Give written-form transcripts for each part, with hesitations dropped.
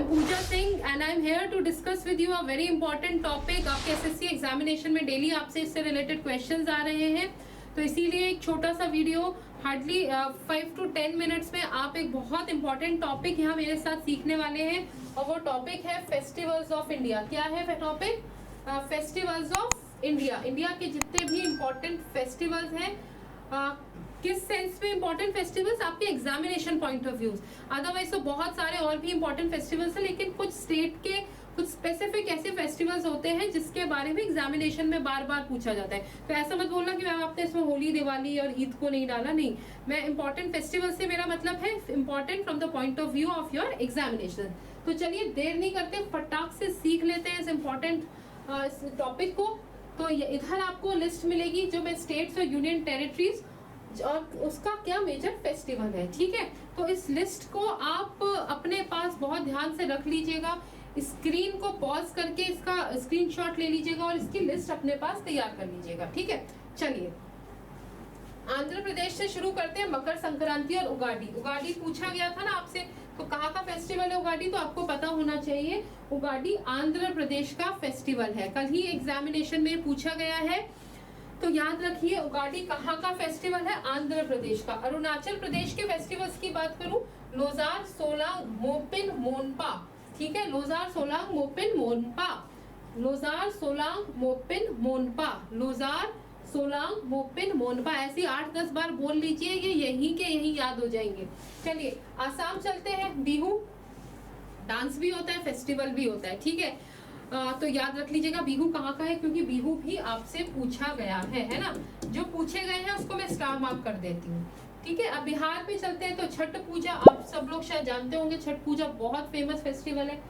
Puja Singh and I am here to discuss with you a very important topic. आपके SSC examination में daily आपसे इससे related questions आ रहे हैं, तो इसीलिए एक छोटा सा वीडियो हार्डली 5 to 10 मिनट्स में आप एक बहुत इंपॉर्टेंट टॉपिक यहाँ मेरे साथ सीखने वाले हैं, और वो टॉपिक है फेस्टिवल्स ऑफ इंडिया। क्या है topic? Festivals of India. India के जितने भी इंपॉर्टेंट फेस्टिवल्स हैं, किस सेंस में इंपॉर्टेंट फेस्टिवल्स? आपके examination point of views. Otherwise तो बहुत सारे और भी इंपॉर्टेंट फेस्टिवल्स हैं, लेकिन कुछ स्टेट के कुछ स्पेसिफिक ऐसे फेस्टिवल्स होते हैं जिसके बारे में एग्जामिनेशन में बार बार पूछा जाता है। तो ऐसा मत बोलना कि मैम आपने इसमें होली, दिवाली और ईद को नहीं डाला। नहीं, मैं इंपॉर्टेंट फेस्टिवल से मेरा मतलब है important from the point of view of your examination. तो चलिए देर नहीं करते, फटाक से सीख लेते हैं इस इंपॉर्टेंट टॉपिक को। तो इधर आपको लिस्ट मिलेगी जो मैं स्टेट्स और यूनियन टेरिटरीज और उसका क्या मेजर फेस्टिवल है, ठीक है। तो इस लिस्ट को आप अपने पास बहुत ध्यान से रख लीजिएगा, स्क्रीन को पॉज करके इसका स्क्रीनशॉट ले लीजिएगा और इसकी लिस्ट अपने पास तैयार कर लीजिएगा, ठीक है। चलिए आंध्र प्रदेश से शुरू करते हैं। मकर संक्रांति और उगाड़ी। उगाड़ी पूछा गया था ना आपसे, तो कहाँ का फेस्टिवल है उगाड़ी? तो आपको पता होना चाहिए, उगाड़ी आंध्र प्रदेश का फेस्टिवल है। कल ही एग्जामिनेशन में पूछा गया है, तो याद रखिए उगाड़ी कहाँ का फेस्टिवल है? आंध्र प्रदेश का। अरुणाचल प्रदेश के फेस्टिवल्स की बात करूं, लोजार, सोलांग, मोपिन, मोनपा, ठीक है। लोजार, सोलांग, मोपिन, मोनपा, लोजार, सोलांग, मोपिन, मोनपा, लोजार, सोलांग, मोपिन, मोनपा, ऐसी 8-10 बार बोल लीजिए, ये यही के यही याद हो जाएंगे। चलिए आसाम चलते हैं। बिहू डांस भी होता है, फेस्टिवल भी होता है, ठीक है। तो याद रख लीजिएगा बिहू कहाँ का है, क्योंकि बिहू भी आपसे पूछा गया है ना। जो पूछे गए हैं उसको मैं स्टार मार्क कर देती हूँ, ठीक है। अब बिहार पे चलते हैं, तो छठ पूजा आप सब लोग शायद जानते होंगे, छठ पूजा बहुत फेमस फेस्टिवल है।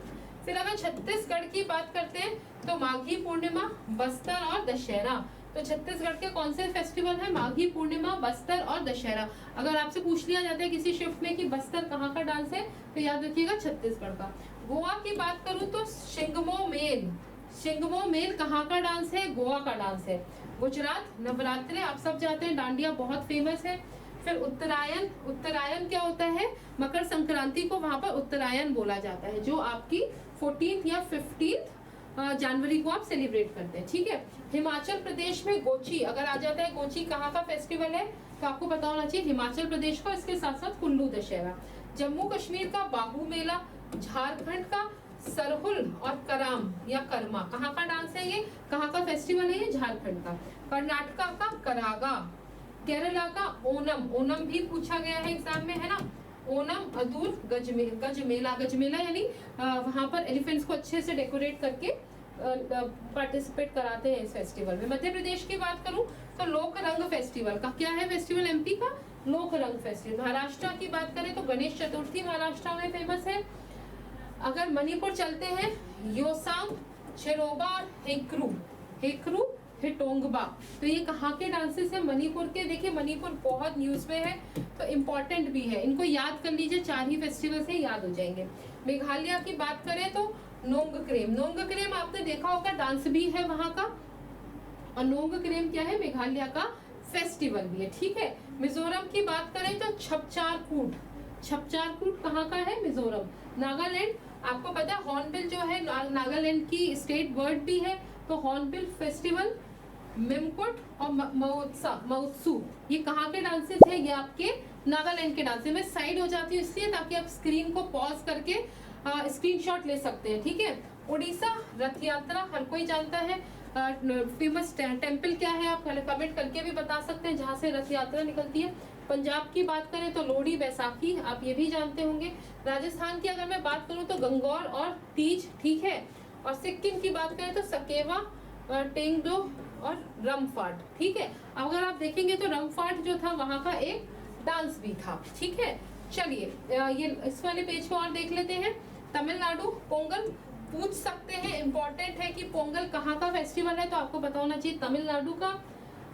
फिर अगर छत्तीसगढ़ की बात करते हैं तो माघी पूर्णिमा, बस्तर और दशहरा। तो छत्तीसगढ़ के कौन से फेस्टिवल है? माघी पूर्णिमा, बस्तर और दशहरा। अगर आपसे पूछ लिया जाता है किसी शिफ्ट में कि बस्तर कहाँ का डांस है, तो याद रखिएगा छत्तीसगढ़ का। गोवा की बात करूं तो शिंगमो मेल। शिंगमो मेल कहाँ का डांस है? गोवा का डांस है। गुजरात नवरात्रे आप सब जानते हैं, डांडिया बहुत फेमस है। फिर उत्तरायण। उत्तरायण क्या होता है? मकर संक्रांति को वहां पर उत्तरायण बोला जाता है, जो आपकी 14 या 15 जनवरी को आप सेलिब्रेट करते हैं, ठीक है। हिमाचल प्रदेश में गोची अगर आ जाता है, गोची कहाँ का फेस्टिवल है? तो आपको पता होना चाहिए हिमाचल प्रदेश का, इसके साथ साथ कुल्लू दशहरा। जम्मू कश्मीर का बाहू मेला, झारखंड का सरहुल और कराम या कर्मा, कहाँ का डांस है ये? कहाँ का फेस्टिवल है ये? झारखंड का। कर्नाटका का करागा, केरला का ओनम। ओनम भी पूछा गया है एग्जाम में, है ना। ओनम, अदूर, गजमेला। गजमेला यानी वहां पर एलिफेंट्स को अच्छे से डेकोरेट करके पार्टिसिपेट कराते हैं इस फेस्टिवल में। मध्य प्रदेश की बात करूं तो लोक रंग फेस्टिवल का क्या है फेस्टिवल? एमपी का लोक रंग फेस्टिवल। महाराष्ट्र की बात करें तो गणेश चतुर्थी महाराष्ट्र में फेमस है। अगर मणिपुर चलते हैं, योसांग, छेरोबा, हेक्रू, हेक्रू, हिटोंगबा। तो ये कहाँ के डांसेस है? मणिपुर के। देखिए मणिपुर बहुत न्यूज में है, तो इम्पोर्टेंट भी है, इनको याद कर लीजिए, 4 ही फेस्टिवल से याद हो जाएंगे। मेघालय की बात करें तो नोंगक्रेम। नोंगक्रेम आपने देखा होगा, डांस भी है वहां का, और नोंगक्रेम क्या है? मेघालय का फेस्टिवल भी है, ठीक है। मिजोरम की बात करें तो छपचारकूट। छपचारकूट कहाँ का है? मिजोरम। नागालैंड, आपको पता है हॉर्नबिल जो है नागालैंड की स्टेट बर्ड भी है, तो हॉर्नबिल फेस्टिवल, मिमकुट और महोत्सव, ये कहाँ के डांसेस है? ये आपके नागालैंड के डांस है। मैं साइड हो जाती हूँ इसलिए ताकि आप स्क्रीन को पॉज करके स्क्रीनशॉट ले सकते हैं, ठीक है। उड़ीसा रथ यात्रा हर कोई जानता है, फेमस टेम्पल क्या है आप कमेंट करके भी बता सकते हैं जहाँ से रथ यात्रा निकलती है। पंजाब की बात करें तो लोहड़ी, बैसाखी, आप ये भी जानते होंगे। राजस्थान की अगर मैं बात करूं तो गंगौर और तीज, ठीक है। और सिक्किम की बात करें तो सकेवा, टेंगडो और रमफाट, ठीक है। अगर आप देखेंगे तो रमफाट जो था वहां का एक डांस भी था, ठीक है। चलिए ये इस वाले पेज को और देख लेते हैं। तमिलनाडु पोंगल पूछ सकते हैं, इंपॉर्टेंट है कि पोंगल कहाँ का फेस्टिवल है, तो आपको पता होना चाहिए तमिलनाडु का।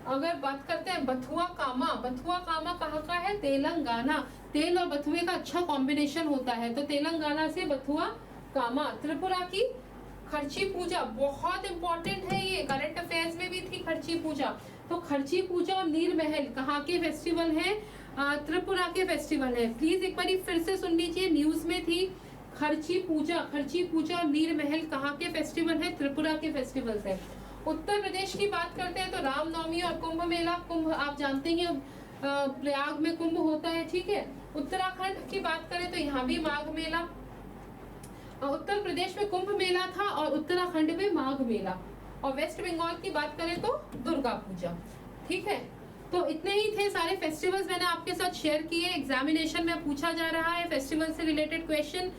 अगर बात करते हैं बथुआ कामा, बथुआ कामा कहाँ का है? तेलंगाना। तेल और बथुए का अच्छा कॉम्बिनेशन होता है, तो तेलंगाना से बथुआ कामा। त्रिपुरा की खर्ची पूजा बहुत इंपॉर्टेंट है, ये करंट अफेयर्स में भी थी खर्ची पूजा। तो खर्ची पूजा और नीर महल कहाँ के फेस्टिवल है? त्रिपुरा के फेस्टिवल है। प्लीज एक बार फिर से सुन लीजिए, न्यूज में थी खर्ची पूजा और नीर महल कहाँ के फेस्टिवल है? त्रिपुरा के फेस्टिवल्स है। उत्तर प्रदेश की बात करते हैं तो रामनवमी और कुंभ मेला। कुंभ आप जानते ही प्रयाग में कुंभ होता है, ठीक है। उत्तराखंड की बात करें तो यहाँ भी माघ मेला, उत्तर प्रदेश में कुंभ मेला था और उत्तराखंड में माघ मेला। और वेस्ट बंगाल की बात करें तो दुर्गा पूजा, ठीक है। तो इतने ही थे सारे फेस्टिवल्स मैंने आपके साथ शेयर किए। एग्जामिनेशन में पूछा जा रहा है फेस्टिवल से रिलेटेड क्वेश्चन।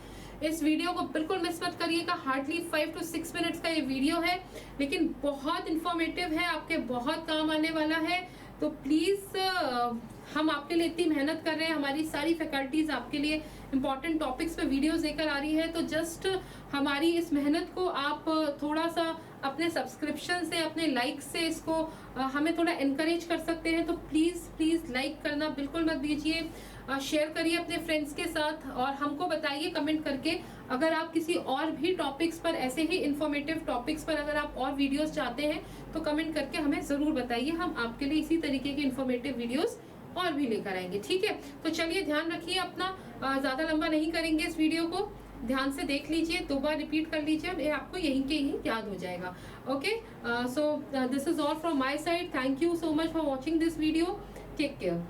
इस वीडियो को बिल्कुल मिस मत करिएगा। हार्डली 5 to 6 मिनट्स का ये वीडियो है, लेकिन बहुत इंफॉर्मेटिव है, आपके बहुत काम आने वाला है। तो प्लीज हम आपके लिए इतनी मेहनत कर रहे हैं, हमारी सारी फैकल्टीज आपके लिए इंपॉर्टेंट टॉपिक्स पे वीडियोस लेकर आ रही है। तो जस्ट हमारी इस मेहनत को आप थोड़ा सा अपने सब्सक्रिप्शन से, अपने लाइक से इसको हमें थोड़ा एनकरेज कर सकते हैं। तो प्लीज लाइक करना बिल्कुल मत दीजिए, शेयर करिए अपने फ्रेंड्स के साथ और हमको बताइए कमेंट करके अगर आप किसी और भी टॉपिक्स पर, ऐसे ही इंफॉर्मेटिव टॉपिक्स पर अगर आप और वीडियोस चाहते हैं तो कमेंट करके हमें जरूर बताइए। हम आपके लिए इसी तरीके के इंफॉर्मेटिव वीडियोस और भी लेकर आएंगे, ठीक है। तो चलिए ध्यान रखिए अपना, ज्यादा लंबा नहीं करेंगे इस वीडियो को। ध्यान से देख लीजिए, 2 बार रिपीट कर लीजिए और ये आपको यहीं के ही याद हो जाएगा। Okay, so this is all from my side. Thank you so much for watching this video. Take care.